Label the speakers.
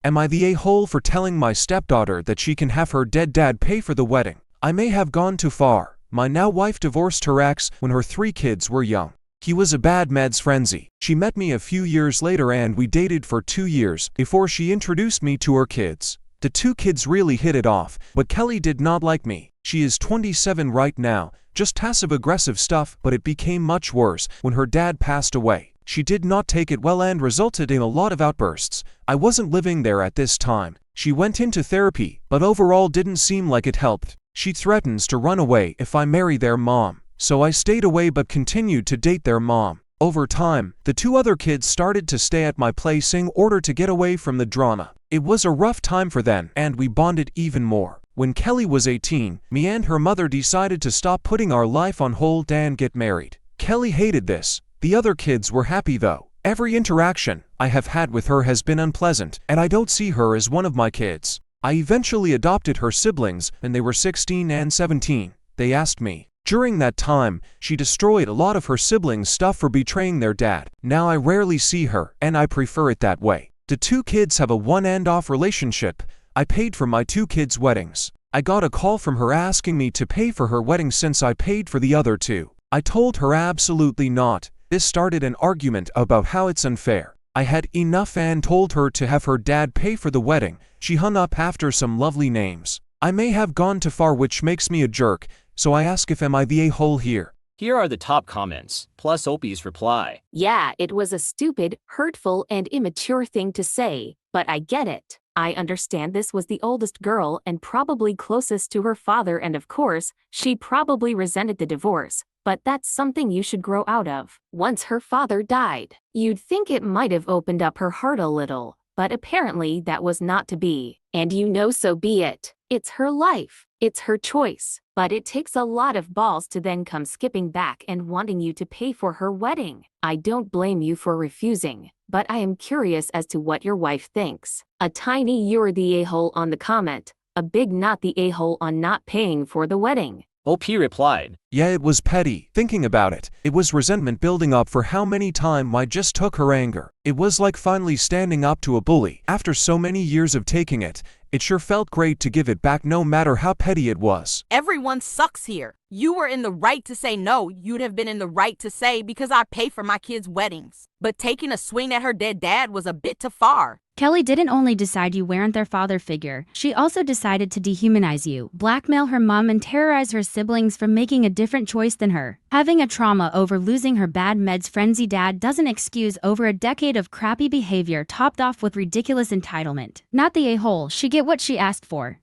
Speaker 1: Am I the a-hole for telling my stepdaughter that she can have her dead dad pay for the wedding? I may have gone too far. My now wife divorced her ex when her 3 kids were young. He was a bad meds frenzy. She met me a few years later and we dated for 2 years before she introduced me to her kids. The 2 kids really hit it off, but Kelly did not like me. She is 27 right now, just passive-aggressive stuff, but it became much worse when her dad passed away. She did not take it well and resulted in a lot of outbursts. I wasn't living there at this time. She went into therapy, but overall didn't seem like it helped. She threatens to run away if I marry their mom. So I stayed away but continued to date their mom. Over time, the 2 other kids started to stay at my place in order to get away from the drama. It was a rough time for them, and we bonded even more. When Kelly was 18, me and her mother decided to stop putting our life on hold and get married. Kelly hated this. The other kids were happy though. Every interaction I have had with her has been unpleasant, and I don't see her as one of my kids. I eventually adopted her siblings, and they were 16 and 17. They asked me. During that time, she destroyed a lot of her siblings' stuff for betraying their dad. Now I rarely see her, and I prefer it that way. The 2 kids have a on-and-off relationship. I paid for my 2 kids' weddings. I got a call from her asking me to pay for her wedding since I paid for the other 2. I told her absolutely not. This started an argument about how it's unfair. I had enough and told her to have her dad pay for the wedding. She hung up after some lovely names. I may have gone too far, which makes me a jerk, so I ask if am I the a-hole here?
Speaker 2: Here are the top comments, plus Opie's reply.
Speaker 3: Yeah, it was a stupid, hurtful, and immature thing to say, but I get it. I understand this was the oldest girl and probably closest to her father, and of course, she probably resented the divorce, but that's something you should grow out of. Once her father died, you'd think it might have opened up her heart a little, but apparently that was not to be. And so be it. It's her life. It's her choice. But it takes a lot of balls to then come skipping back and wanting you to pay for her wedding. I don't blame you for refusing, but I am curious as to what your wife thinks. A tiny "you're the a-hole" on the comment, a big "not the a-hole" on not paying for the wedding.
Speaker 2: OP replied,
Speaker 1: Yeah, it was petty. Thinking about it, it was resentment building up for how many times I just took her anger. It was like finally standing up to a bully. After so many years of taking it, it sure felt great to give it back no matter how petty it was.
Speaker 4: Everyone sucks here. You were in the right to say no. You'd have been in the right to say, because I pay for my kids' weddings. But taking a swing at her dead dad was a bit too far.
Speaker 5: Kelly didn't only decide you weren't their father figure, she also decided to dehumanize you, blackmail her mom, and terrorize her siblings for making a different choice than her. Having a trauma over losing her bad meds frenzy dad doesn't excuse over a decade of crappy behavior topped off with ridiculous entitlement. Not the a-hole, she get what she asked for.